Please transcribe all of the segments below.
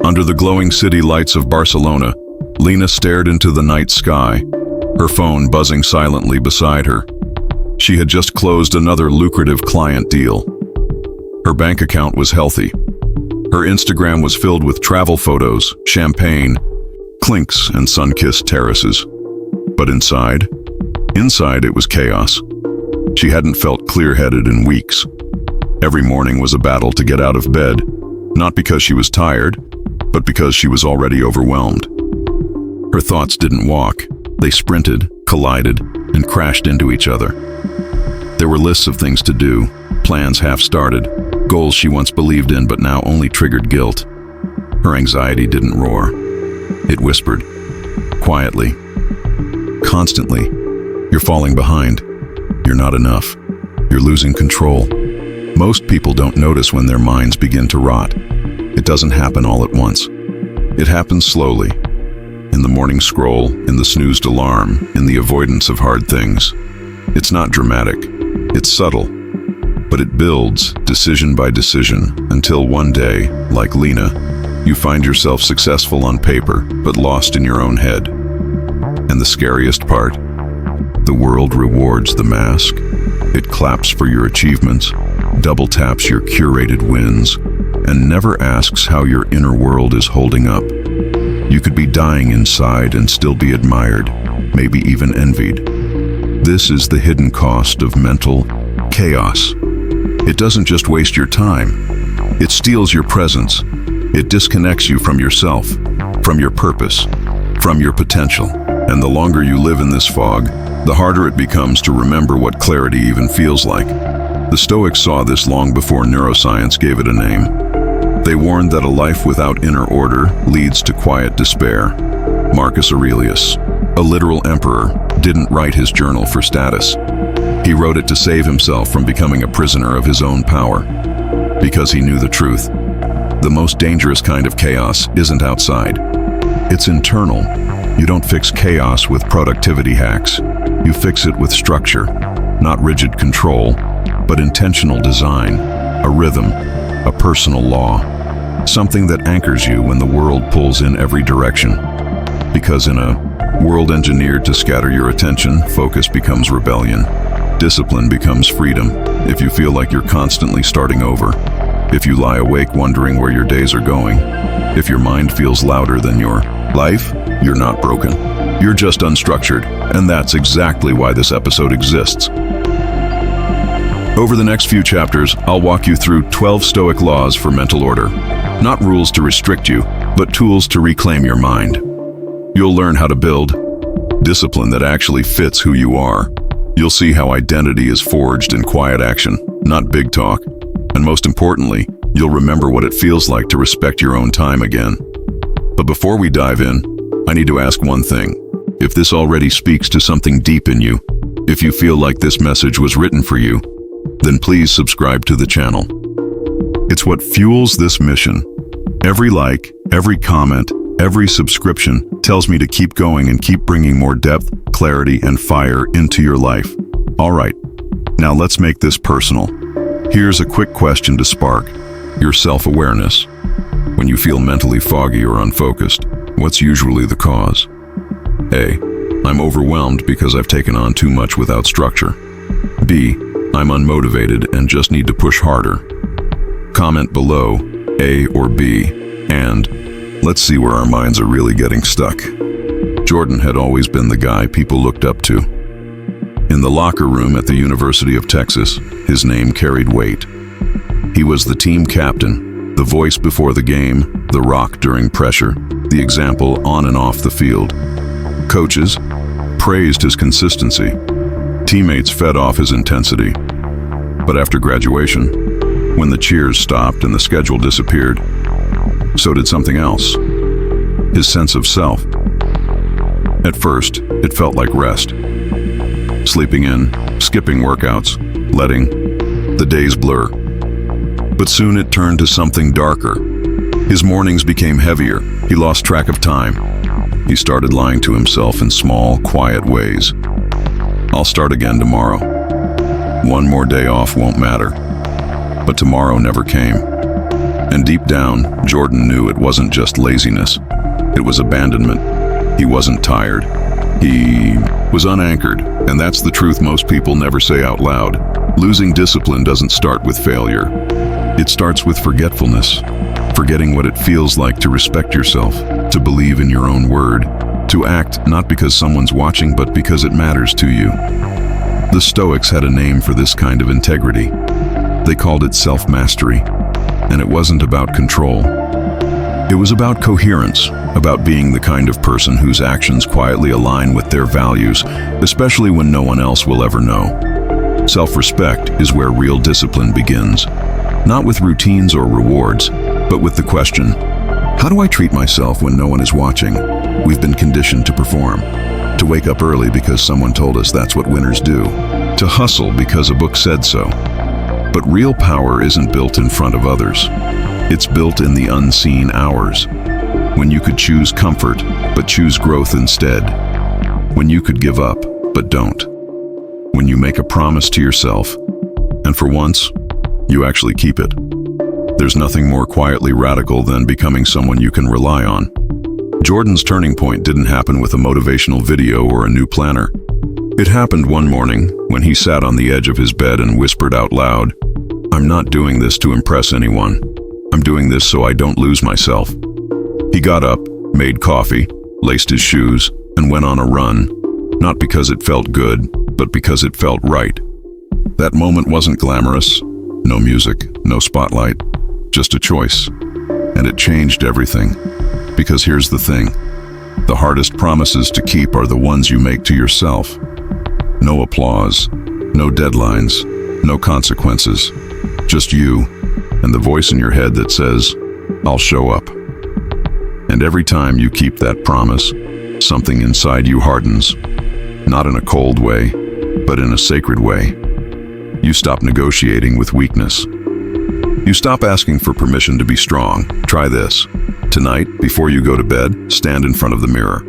Under the glowing city lights of Barcelona, Lena stared into the night sky, her phone buzzing silently beside her. She had just closed another lucrative client deal. Her bank account was healthy. Her Instagram was filled with travel photos, champagne, clinks, and sun-kissed terraces. But inside it was chaos. She hadn't felt clear-headed in weeks. Every morning was a battle to get out of bed, not because she was tired, but because she was already overwhelmed. Her thoughts didn't walk. They sprinted, collided, and crashed into each other. There were lists of things to do, plans half-started, goals she once believed in but now only triggered guilt. Her anxiety didn't roar. It whispered, quietly, constantly, "You're falling behind. You're not enough. You're losing control." Most people don't notice when their minds begin to rot. It doesn't happen all at once. It happens slowly. In the morning scroll, in the snoozed alarm, in the avoidance of hard things. It's not dramatic. It's subtle. But it builds, decision by decision, until one day, like Lena, you find yourself successful on paper, but lost in your own head. And the scariest part? The world rewards the mask. It claps for your achievements, double taps your curated wins, and never asks how your inner world is holding up. You could be dying inside and still be admired, maybe even envied. This is the hidden cost of mental chaos. It doesn't just waste your time. It steals your presence. It disconnects you from yourself, from your purpose, from your potential. And the longer you live in this fog, the harder it becomes to remember what clarity even feels like. The Stoics saw this long before neuroscience gave it a name. They warned that a life without inner order leads to quiet despair. Marcus Aurelius, a literal emperor, didn't write his journal for status. He wrote it to save himself from becoming a prisoner of his own power. Because he knew the truth. The most dangerous kind of chaos isn't outside. It's internal. You don't fix chaos with productivity hacks. You fix it with structure, not rigid control, but intentional design, a rhythm, a personal law, something that anchors you when the world pulls in every direction. Because in a world engineered to scatter your attention, focus becomes rebellion. Discipline becomes freedom if you feel like you're constantly starting over. If you lie awake wondering where your days are going. If your mind feels louder than your life, you're not broken. You're just unstructured, and that's exactly why this episode exists. Over the next few chapters, I'll walk you through 12 Stoic laws for mental order. Not rules to restrict you, but tools to reclaim your mind. You'll learn how to build discipline that actually fits who you are. You'll see how identity is forged in quiet action, not big talk. And most importantly, you'll remember what it feels like to respect your own time again. But before we dive in, I need to ask one thing. If this already speaks to something deep in you, if you feel like this message was written for you, then please subscribe to the channel. It's what fuels this mission. Every like, every comment, every subscription tells me to keep going and keep bringing more depth, clarity, and fire into your life. All right, now let's make this personal. Here's a quick question to spark your self-awareness. When you feel mentally foggy or unfocused, what's usually the cause? A. I'm overwhelmed because I've taken on too much without structure. B. I'm unmotivated and just need to push harder. Comment below, A or B, and let's see where our minds are really getting stuck. Jordan had always been the guy people looked up to. In the locker room at the University of Texas, his name carried weight. He was the team captain, the voice before the game, the rock during pressure, the example on and off the field. Coaches praised his consistency. Teammates fed off his intensity. But after graduation, when the cheers stopped and the schedule disappeared, so did something else. His sense of self. At first, it felt like rest. Sleeping in, skipping workouts, letting the days blur. But soon it turned to something darker. His mornings became heavier. He lost track of time. He started lying to himself in small, quiet ways. I'll start again tomorrow. One more day off won't matter. But tomorrow never came. And deep down, Jordan knew it wasn't just laziness. It was abandonment. He wasn't tired. He was unanchored, and that's the truth most people never say out loud. Losing discipline doesn't start with failure. It starts with forgetfulness. Forgetting what it feels like to respect yourself, to believe in your own word, to act not because someone's watching but because it matters to you. The Stoics had a name for this kind of integrity. They called it self-mastery, and it wasn't about control. It was about coherence, about being the kind of person whose actions quietly align with their values, especially when no one else will ever know. Self-respect is where real discipline begins, not with routines or rewards, but with the question, how do I treat myself when no one is watching? We've been conditioned to perform, to wake up early because someone told us that's what winners do, to hustle because a book said so. But real power isn't built in front of others. It's built in the unseen hours, when you could choose comfort, but choose growth instead. When you could give up, but don't. When you make a promise to yourself, and for once, you actually keep it. There's nothing more quietly radical than becoming someone you can rely on. Jordan's turning point didn't happen with a motivational video or a new planner. It happened one morning when he sat on the edge of his bed and whispered out loud, "I'm not doing this to impress anyone. I'm doing this so I don't lose myself." He got up, made coffee, laced his shoes, and went on a run, not because it felt good, but because it felt right. That moment wasn't glamorous. No music, no spotlight, just a choice. And it changed everything. Because here's the thing, the hardest promises to keep are the ones you make to yourself. No applause, no deadlines, no consequences. Just you and the voice in your head that says, "I'll show up." And every time you keep that promise, something inside you hardens. Not in a cold way, but in a sacred way. You stop negotiating with weakness. You stop asking for permission to be strong. Try this. Tonight, before you go to bed, stand in front of the mirror.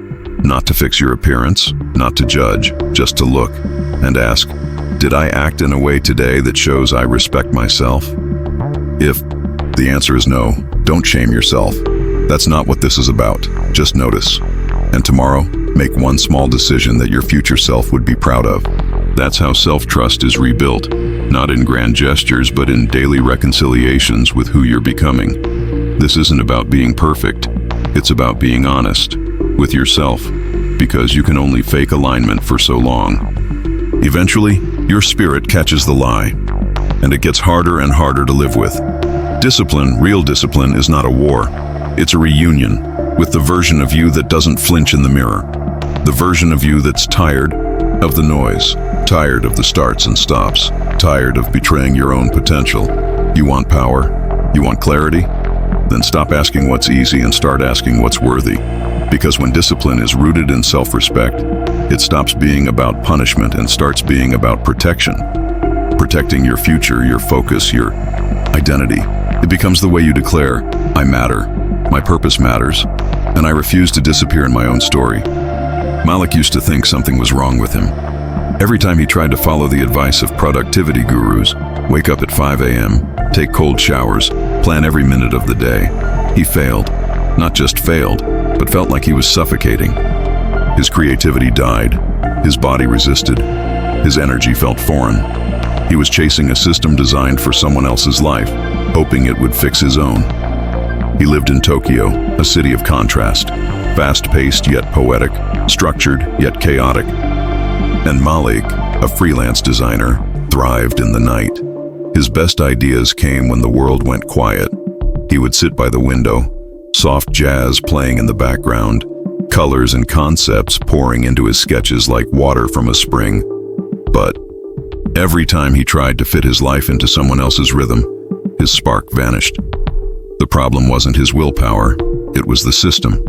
Not to fix your appearance, not to judge, just to look and ask, did I act in a way today that shows I respect myself? If the answer is no, don't shame yourself. That's not what this is about. Just notice. And tomorrow, make one small decision that your future self would be proud of. That's how self-trust is rebuilt, not in grand gestures, but in daily reconciliations with who you're becoming. This isn't about being perfect. It's about being honest with yourself, because you can only fake alignment for so long. Eventually, your spirit catches the lie, and it gets harder and harder to live with. Discipline, real discipline, is not a war. It's a reunion with the version of you that doesn't flinch in the mirror. The version of you that's tired of the noise, tired of the starts and stops, tired of betraying your own potential. You want power? You want clarity? Then stop asking what's easy and start asking what's worthy. Because when discipline is rooted in self-respect, it stops being about punishment and starts being about protection. Protecting your future, your focus, your identity. It becomes the way you declare, I matter, my purpose matters, and I refuse to disappear in my own story. Malik used to think something was wrong with him. Every time he tried to follow the advice of productivity gurus, wake up at 5 a.m., take cold showers, plan every minute of the day, he failed. Not just failed, but felt like he was suffocating. His creativity died. His body resisted. His energy felt foreign. He was chasing a system designed for someone else's life, hoping it would fix his own. He lived in Tokyo, a city of contrast, fast-paced yet poetic, structured yet chaotic. And Malik, a freelance designer, thrived in the night. His best ideas came when the world went quiet. He would sit by the window, soft jazz playing in the background, colors and concepts pouring into his sketches like water from a spring. But every time he tried to fit his life into someone else's rhythm, his spark vanished. The problem wasn't his willpower, it was the system.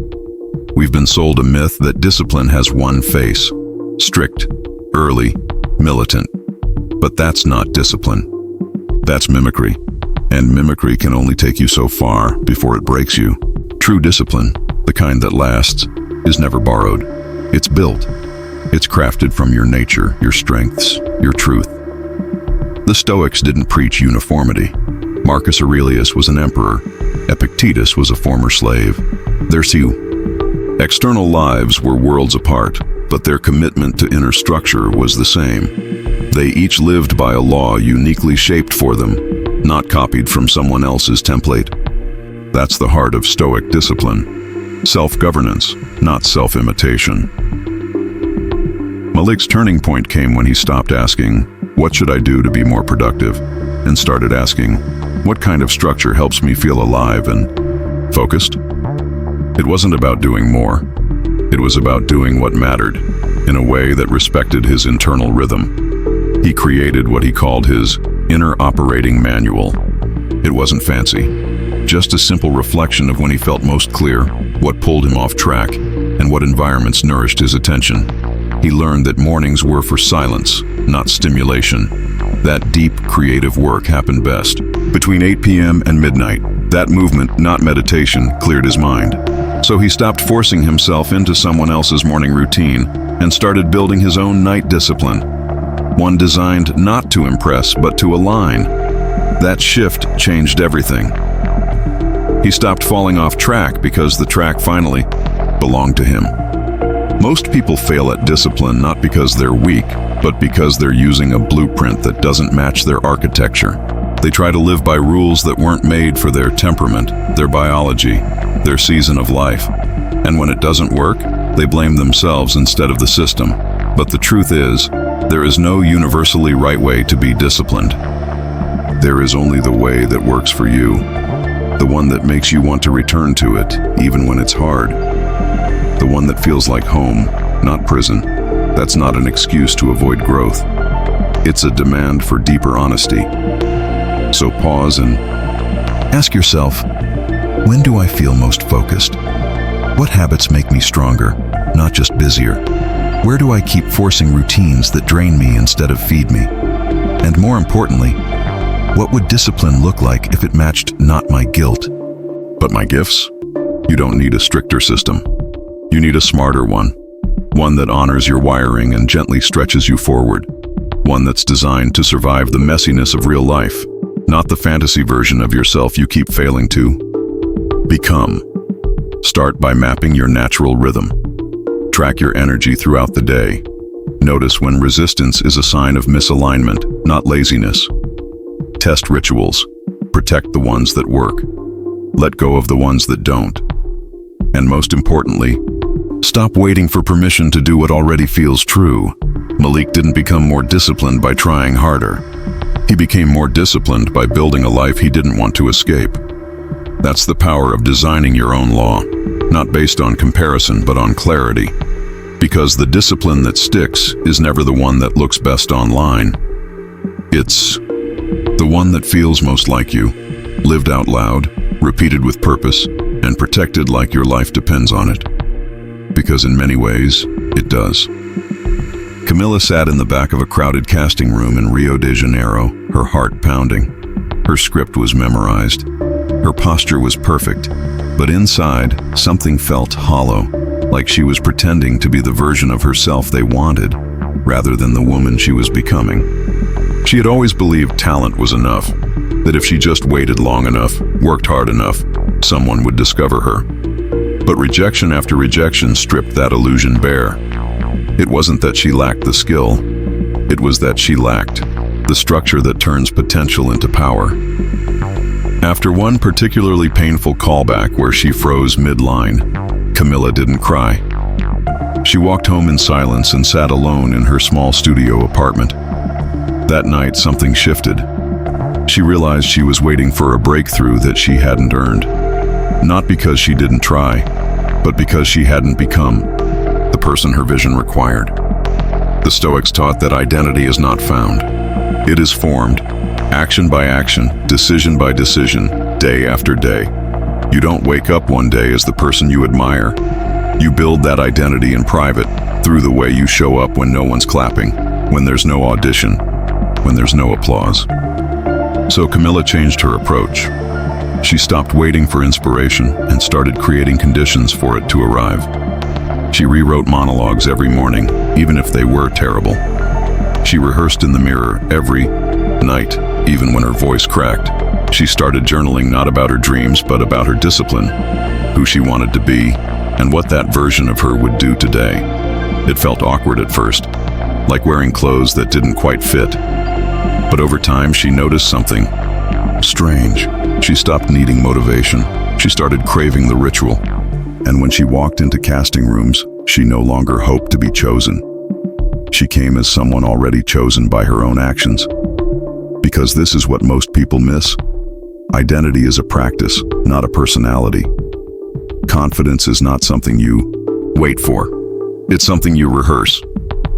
We've been sold a myth that discipline has one face: strict, early, militant. But that's not discipline. That's mimicry. And mimicry can only take you so far before it breaks you. True discipline, the kind that lasts, is never borrowed. It's built. It's crafted from your nature, your strengths, your truth. The Stoics didn't preach uniformity. Marcus Aurelius was an emperor, Epictetus was a former slave. Their two external lives were worlds apart, but their commitment to inner structure was the same. They each lived by a law uniquely shaped for them, not copied from someone else's template. That's the heart of Stoic discipline. Self-governance, not self-imitation. Malik's turning point came when he stopped asking, "What should I do to be more productive?" and started asking, "What kind of structure helps me feel alive and focused?" It wasn't about doing more. It was about doing what mattered, in a way that respected his internal rhythm. He created what he called his inner operating manual. It wasn't fancy, just a simple reflection of when he felt most clear, what pulled him off track, and what environments nourished his attention. He learned that mornings were for silence, not stimulation. That deep, creative work happened best between 8 p.m. and midnight. That movement, not meditation, cleared his mind. So he stopped forcing himself into someone else's morning routine and started building his own night discipline, one designed not to impress but to align. That shift changed everything. He stopped falling off track because the track finally belonged to him. Most people fail at discipline not because they're weak, but because they're using a blueprint that doesn't match their architecture. They try to live by rules that weren't made for their temperament, their biology, their season of life. And when it doesn't work, they blame themselves instead of the system. But the truth is, there is no universally right way to be disciplined. There is only the way that works for you, the one that makes you want to return to it, even when it's hard. The one that feels like home, not prison. That's not an excuse to avoid growth. It's a demand for deeper honesty. So pause and ask yourself, when do I feel most focused? What habits make me stronger, not just busier? Where do I keep forcing routines that drain me instead of feed me? And more importantly, what would discipline look like if it matched not my guilt, but my gifts? You don't need a stricter system. You need a smarter one. One that honors your wiring and gently stretches you forward. One that's designed to survive the messiness of real life, not the fantasy version of yourself you keep failing to become. Start by mapping your natural rhythm. Track your energy throughout the day. Notice when resistance is a sign of misalignment, not laziness. Test rituals. Protect the ones that work. Let go of the ones that don't. And most importantly, stop waiting for permission to do what already feels true. Malik didn't become more disciplined by trying harder. He became more disciplined by building a life he didn't want to escape. That's the power of designing your own law, not based on comparison but on clarity. Because the discipline that sticks is never the one that looks best online. It's the one that feels most like you, lived out loud, repeated with purpose, and protected like your life depends on it. Because in many ways, it does. Camila sat in the back of a crowded casting room in Rio de Janeiro, her heart pounding. Her script was memorized. Her posture was perfect. But inside, something felt hollow, like she was pretending to be the version of herself they wanted, rather than the woman she was becoming. She had always believed talent was enough, that if she just waited long enough, worked hard enough, someone would discover her. But rejection after rejection stripped that illusion bare. It wasn't that she lacked the skill, it was that she lacked the structure that turns potential into power. After one particularly painful callback where she froze mid-line, Camila didn't cry. She walked home in silence and sat alone in her small studio apartment. That night, something shifted. She realized she was waiting for a breakthrough that she hadn't earned. Not because she didn't try, but because she hadn't become the person her vision required. The Stoics taught that identity is not found. It is formed, action by action, decision by decision, day after day. You don't wake up one day as the person you admire. You build that identity in private, through the way you show up when no one's clapping, when there's no audition, when there's no applause. So Camila changed her approach. She stopped waiting for inspiration and started creating conditions for it to arrive. She rewrote monologues every morning, even if they were terrible. She rehearsed in the mirror every night, even when her voice cracked. She started journaling not about her dreams, but about her discipline, who she wanted to be, and what that version of her would do today. It felt awkward at first, like wearing clothes that didn't quite fit. But over time, she noticed something strange. She stopped needing motivation. She started craving the ritual. And when she walked into casting rooms, she no longer hoped to be chosen. She came as someone already chosen by her own actions. Because this is what most people miss. Identity is a practice, not a personality. Confidence is not something you wait for. It's something you rehearse.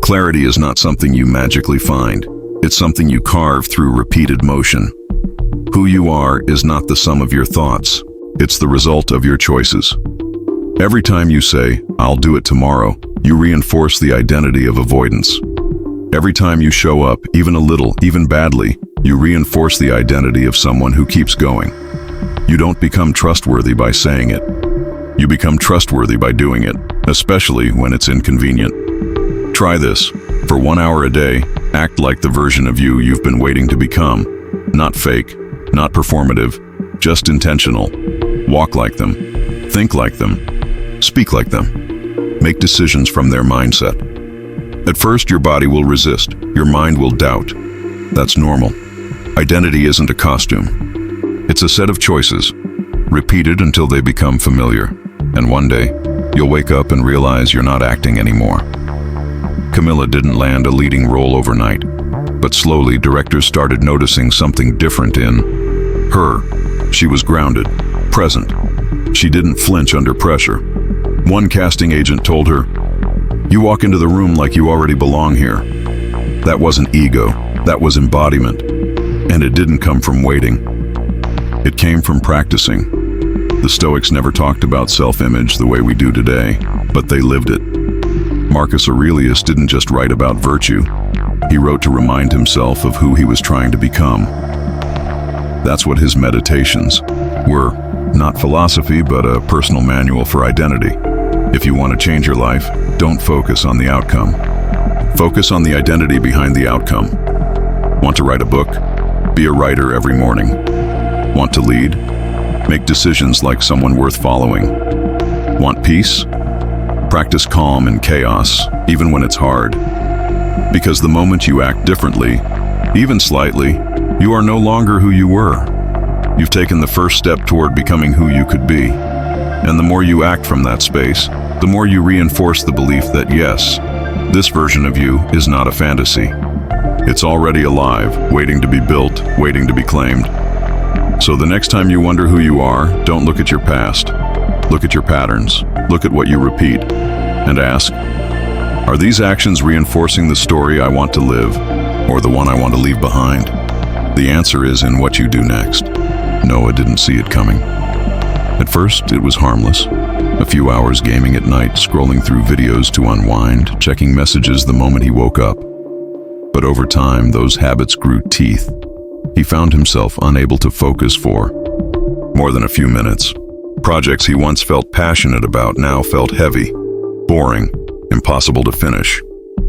Clarity is not something you magically find. It's something you carve through repeated motion. Who you are is not the sum of your thoughts. It's the result of your choices. Every time you say, "I'll do it tomorrow," you reinforce the identity of avoidance. Every time you show up, even a little, even badly, you reinforce the identity of someone who keeps going. You don't become trustworthy by saying it. You become trustworthy by doing it, especially when it's inconvenient. Try this. For 1 hour a day, act like the version of you you've been waiting to become. Not fake, not performative, just intentional. Walk like them. Think like them. Speak like them. Make decisions from their mindset. At first, your body will resist. Your mind will doubt. That's normal. Identity isn't a costume. It's a set of choices, repeated until they become familiar. And one day, you'll wake up and realize you're not acting anymore. Camila didn't land a leading role overnight, but slowly directors started noticing something different in her. She was grounded, present. She didn't flinch under pressure. One casting agent told her, "You walk into the room like you already belong here." That wasn't ego, that was embodiment. And it didn't come from waiting. It came from practicing. The Stoics never talked about self-image the way we do today, but they lived it. Marcus Aurelius didn't just write about virtue. He wrote to remind himself of who he was trying to become. That's what his meditations were. Not philosophy, but a personal manual for identity. If you want to change your life, don't focus on the outcome. Focus on the identity behind the outcome. Want to write a book? Be a writer every morning. Want to lead? Make decisions like someone worth following. Want peace? Practice calm in chaos, even when it's hard. Because the moment you act differently, even slightly, you are no longer who you were. You've taken the first step toward becoming who you could be. And the more you act from that space, the more you reinforce the belief that yes, this version of you is not a fantasy. It's already alive, waiting to be built, waiting to be claimed. So the next time you wonder who you are, don't look at your past. Look at your patterns. Look at what you repeat. And ask, are these actions reinforcing the story I want to live, or the one I want to leave behind? The answer is in what you do next. Noah didn't see it coming. At first, it was harmless. A few hours gaming at night, scrolling through videos to unwind, checking messages the moment he woke up. But over time, those habits grew teeth. He found himself unable to focus for more than a few minutes. Projects he once felt passionate about now felt heavy, boring, impossible to finish.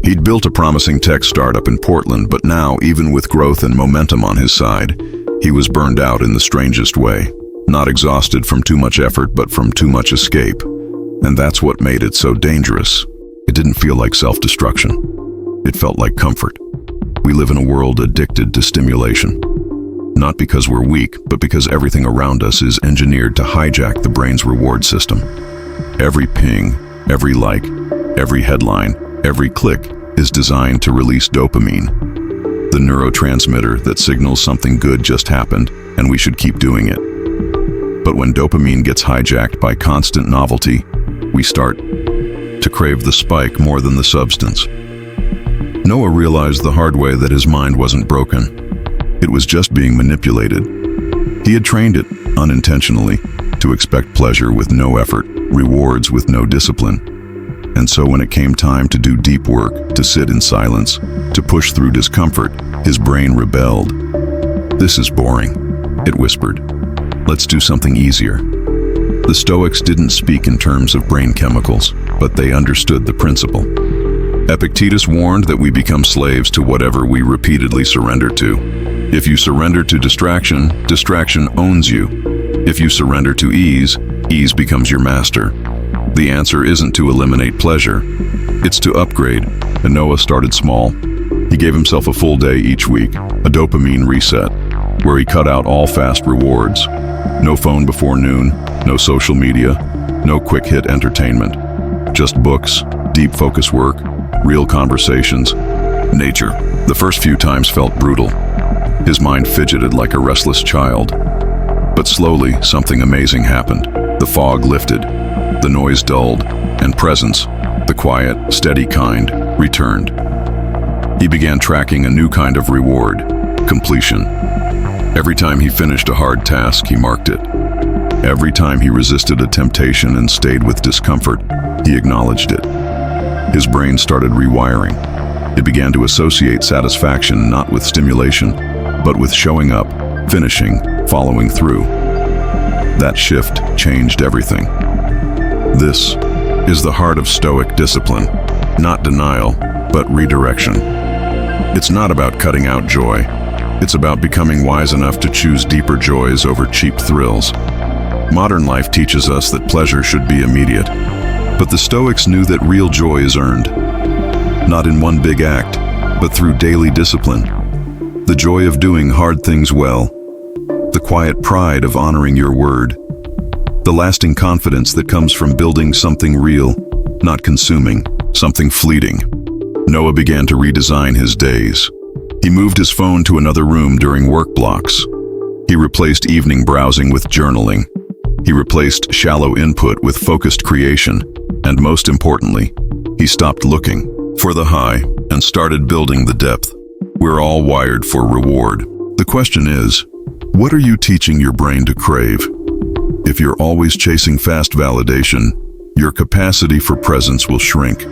He'd built a promising tech startup in Portland, but now, even with growth and momentum on his side, he was burned out in the strangest way. Not exhausted from too much effort, but from too much escape. And that's what made it so dangerous. It didn't feel like self-destruction. It felt like comfort. We live in a world addicted to stimulation. Not because we're weak, but because everything around us is engineered to hijack the brain's reward system. Every ping, every like, every headline, every click is designed to release dopamine, the neurotransmitter that signals something good just happened and we should keep doing it. But when dopamine gets hijacked by constant novelty, we start to crave the spike more than the substance. Noah realized the hard way that his mind wasn't broken. It was just being manipulated. He had trained it, unintentionally, to expect pleasure with no effort, rewards with no discipline. And so when it came time to do deep work, to sit in silence, to push through discomfort, his brain rebelled. "This is boring," it whispered. "Let's do something easier." The Stoics didn't speak in terms of brain chemicals, but they understood the principle. Epictetus warned that we become slaves to whatever we repeatedly surrender to. If you surrender to distraction, distraction owns you. If you surrender to ease, ease becomes your master. The answer isn't to eliminate pleasure. It's to upgrade, and Noah started small. He gave himself a full day each week, a dopamine reset, where he cut out all fast rewards. No phone before noon, no social media, no quick-hit entertainment. Just books, deep focus work, real conversations, nature. The first few times felt brutal. His mind fidgeted like a restless child. But slowly, something amazing happened. The fog lifted, the noise dulled, and presence, the quiet, steady kind, returned. He began tracking a new kind of reward, completion. Every time he finished a hard task, he marked it. Every time he resisted a temptation and stayed with discomfort, he acknowledged it. His brain started rewiring. It began to associate satisfaction not with stimulation, but with showing up, finishing, following through. That shift changed everything. This is the heart of Stoic discipline, not denial, but redirection. It's not about cutting out joy. It's about becoming wise enough to choose deeper joys over cheap thrills. Modern life teaches us that pleasure should be immediate, but the Stoics knew that real joy is earned, not in one big act, but through daily discipline. The joy of doing hard things well, the quiet pride of honoring your word, the lasting confidence that comes from building something real, not consuming, something fleeting. Noah began to redesign his days. He moved his phone to another room during work blocks. He replaced evening browsing with journaling. He replaced shallow input with focused creation. And most importantly, he stopped looking for the high and started building the depth. We're all wired for reward. The question is, what are you teaching your brain to crave? If you're always chasing fast validation, your capacity for presence will shrink.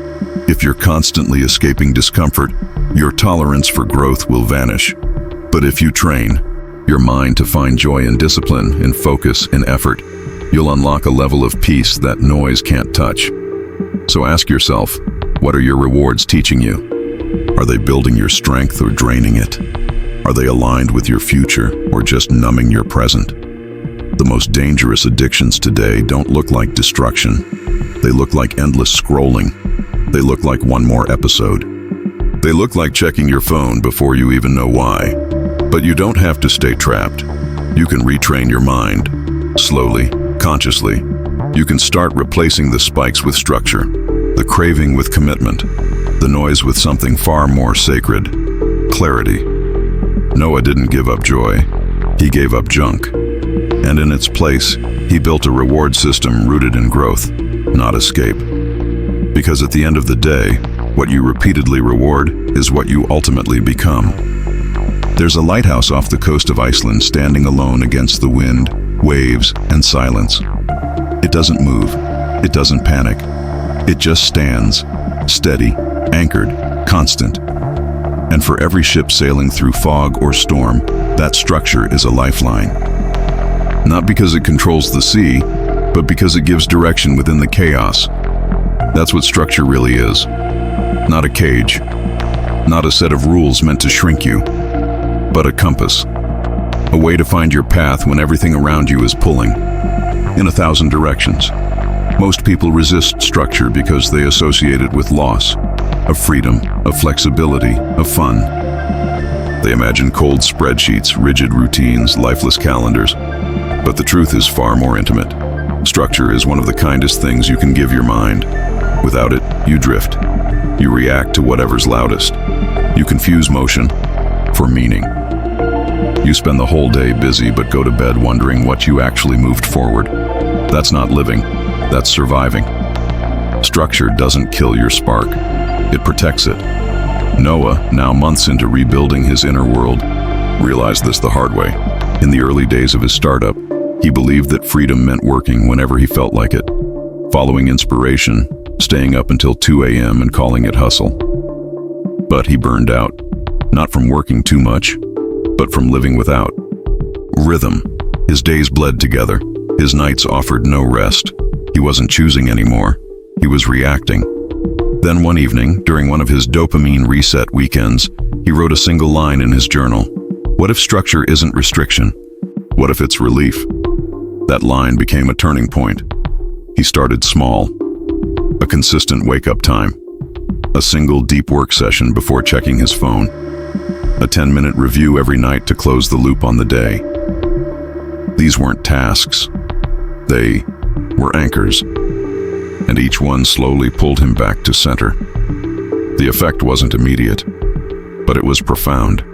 If you're constantly escaping discomfort, your tolerance for growth will vanish. But if you train your mind to find joy in discipline, in focus, in effort, you'll unlock a level of peace that noise can't touch. So ask yourself, what are your rewards teaching you? Are they building your strength or draining it? Are they aligned with your future or just numbing your present? The most dangerous addictions today don't look like destruction. They look like endless scrolling. They look like one more episode. They look like checking your phone before you even know why. But you don't have to stay trapped. You can retrain your mind. Slowly, consciously. You can start replacing the spikes with structure, the craving with commitment, the noise with something far more sacred, clarity. Noah didn't give up joy. He gave up junk. And in its place, he built a reward system rooted in growth, not escape. Because at the end of the day, what you repeatedly reward is what you ultimately become. There's a lighthouse off the coast of Iceland standing alone against the wind, waves, and silence. It doesn't move. It doesn't panic. It just stands, steady, anchored, constant. And for every ship sailing through fog or storm, that structure is a lifeline. Not because it controls the sea, but because it gives direction within the chaos. That's what structure really is. Not a cage. Not a set of rules meant to shrink you, but a compass. A way to find your path when everything around you is pulling in 1,000 directions. Most people resist structure because they associate it with loss, of freedom, of flexibility, of fun. They imagine cold spreadsheets, rigid routines, lifeless calendars. But the truth is far more intimate. Structure is one of the kindest things you can give your mind. Without it, you drift. You react to whatever's loudest. You confuse motion for meaning. You spend the whole day busy but go to bed wondering what you actually moved forward. That's not living, that's surviving. Structure doesn't kill your spark, it protects it. Noah, now months into rebuilding his inner world, realized this the hard way. In the early days of his startup, he believed that freedom meant working whenever he felt like it, following inspiration, staying up until 2 a.m. and calling it hustle. But he burned out, not from working too much, but from living without rhythm. His days bled together. His nights offered no rest. He wasn't choosing anymore. He was reacting. Then one evening, during one of his dopamine reset weekends, he wrote a single line in his journal. What if structure isn't restriction? What if it's relief? That line became a turning point. He started small. A consistent wake-up time. A single deep work session before checking his phone. A 10-minute review every night to close the loop on the day. These weren't tasks. They were anchors. And each one slowly pulled him back to center. The effect wasn't immediate, but it was profound.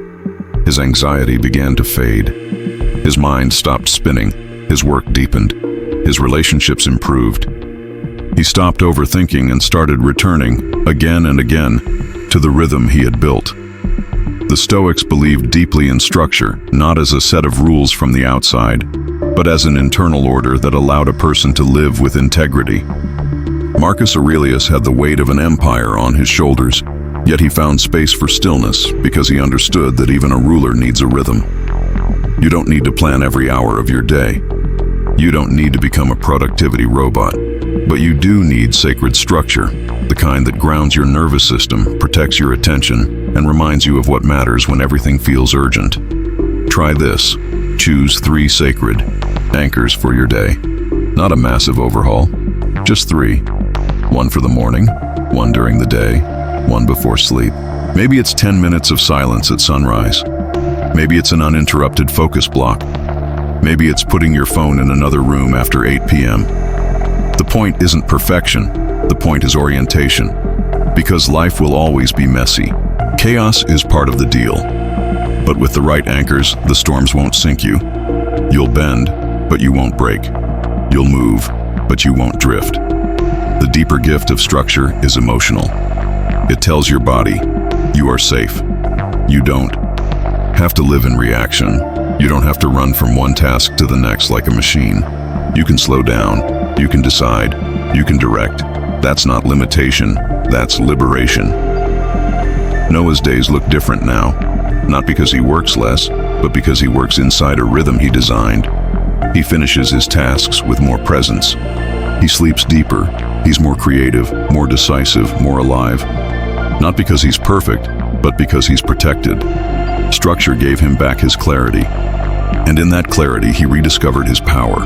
His anxiety began to fade. His mind stopped spinning. His work deepened. His relationships improved. He stopped overthinking and started returning, again and again, to the rhythm he had built. The Stoics believed deeply in structure, not as a set of rules from the outside, but as an internal order that allowed a person to live with integrity. Marcus Aurelius had the weight of an empire on his shoulders, yet he found space for stillness because he understood that even a ruler needs a rhythm. You don't need to plan every hour of your day. You don't need to become a productivity robot, but you do need sacred structure, the kind that grounds your nervous system, protects your attention, and reminds you of what matters when everything feels urgent. Try this. Choose 3 sacred anchors for your day. Not a massive overhaul, just 3. 1 for the morning, 1 during the day, 1 before sleep. Maybe it's 10 minutes of silence at sunrise. Maybe it's an uninterrupted focus block. Maybe it's putting your phone in another room after 8 p.m. The point isn't perfection, the point is orientation. Because life will always be messy. Chaos is part of the deal. But with the right anchors, the storms won't sink you. You'll bend, but you won't break. You'll move, but you won't drift. The deeper gift of structure is emotional. It tells your body, you are safe. You don't have to live in reaction. You don't have to run from one task to the next like a machine. You can slow down, you can decide, you can direct. That's not limitation, that's liberation. Noah's days look different now, not because he works less, but because he works inside a rhythm he designed. He finishes his tasks with more presence. He sleeps deeper. He's more creative, more decisive, more alive. Not because he's perfect, but because he's protected. Structure gave him back his clarity. And in that clarity, he rediscovered his power.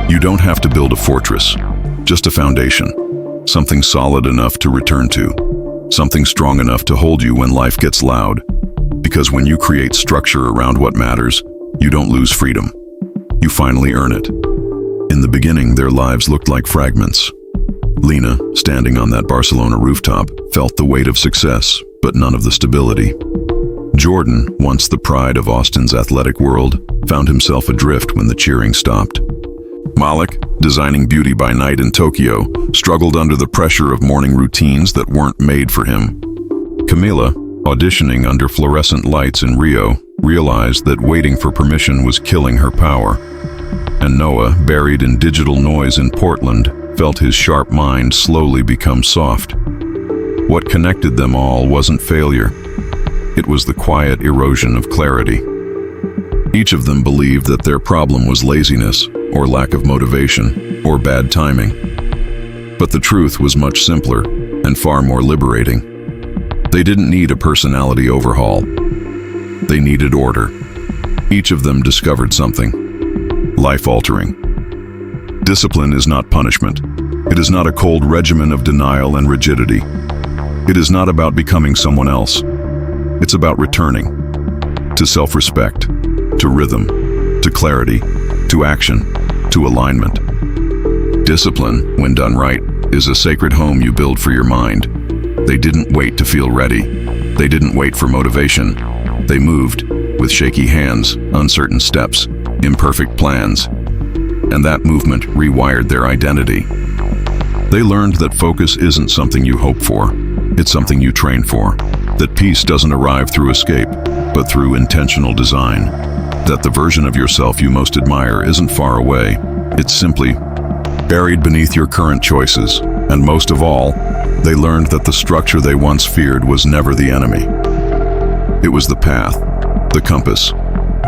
You don't have to build a fortress, just a foundation. Something solid enough to return to. Something strong enough to hold you when life gets loud. Because when you create structure around what matters, you don't lose freedom. You finally earn it. In the beginning, their lives looked like fragments. Lena, standing on that Barcelona rooftop, felt the weight of success, but none of the stability. Jordan, once the pride of Austin's athletic world, found himself adrift when the cheering stopped. Malik, designing beauty by night in Tokyo, struggled under the pressure of morning routines that weren't made for him. Camila, auditioning under fluorescent lights in Rio, realized that waiting for permission was killing her power. And Noah, buried in digital noise in Portland, felt his sharp mind slowly become soft. What connected them all wasn't failure. It was the quiet erosion of clarity. Each of them believed that their problem was laziness, or lack of motivation, or bad timing. But the truth was much simpler, and far more liberating. They didn't need a personality overhaul. They needed order. Each of them discovered something life-altering. Discipline is not punishment. It is not a cold regimen of denial and rigidity. It is not about becoming someone else. It's about returning to self-respect, to rhythm, to clarity, to action, to alignment. Discipline, when done right, is a sacred home you build for your mind. They didn't wait to feel ready. They didn't wait for motivation. They moved with shaky hands, uncertain steps, imperfect plans. And that movement rewired their identity. They learned that focus isn't something you hope for. It's something you train for. That peace doesn't arrive through escape, but through intentional design. That the version of yourself you most admire isn't far away. It's simply buried beneath your current choices. And most of all, they learned that the structure they once feared was never the enemy. It was the path, the compass,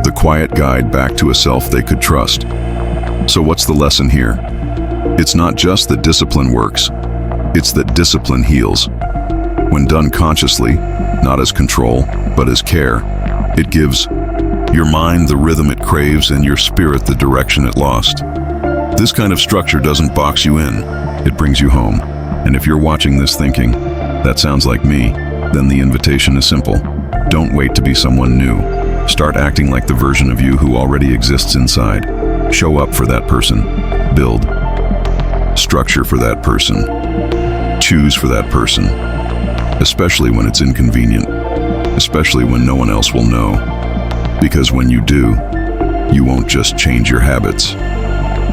the quiet guide back to a self they could trust. So what's the lesson here? It's not just that discipline works, it's that discipline heals. When done consciously, not as control, but as care, it gives Your mind, the rhythm it craves, and your spirit, the direction it lost. This kind of structure doesn't box you in, it brings you home. And if you're watching this thinking, that sounds like me, then the invitation is simple. Don't wait to be someone new. Start acting like the version of you who already exists inside. Show up for that person. Build structure for that person. Choose for that person. Especially when it's inconvenient. Especially when no one else will know. Because when you do, you won't just change your habits.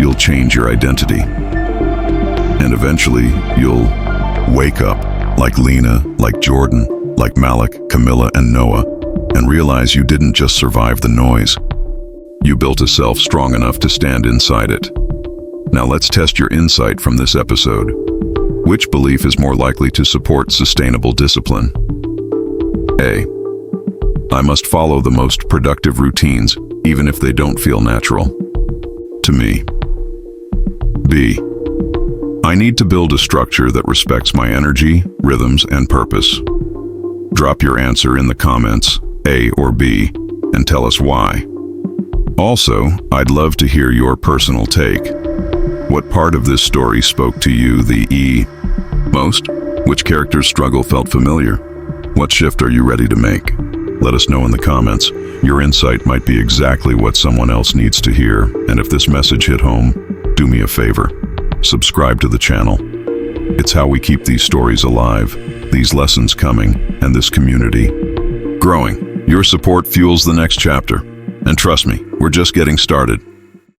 You'll change your identity. And eventually, you'll wake up like Lena, like Jordan, like Malik, Camila, and Noah, and realize you didn't just survive the noise. You built a self strong enough to stand inside it. Now let's test your insight from this episode. Which belief is more likely to support sustainable discipline? A. I must follow the most productive routines, even if they don't feel natural. To me. B. I need to build a structure that respects my energy, rhythms, and purpose. Drop your answer in the comments, A or B, and tell us why. Also, I'd love to hear your personal take. What part of this story spoke to you, the E, most? Which character's struggle felt familiar? What shift are you ready to make? Let us know in the comments. Your insight might be exactly what someone else needs to hear, and if this message hit home, do me a favor. Subscribe to the channel. It's how we keep these stories alive, these lessons coming, and this community growing. Your support fuels the next chapter. And trust me, we're just getting started.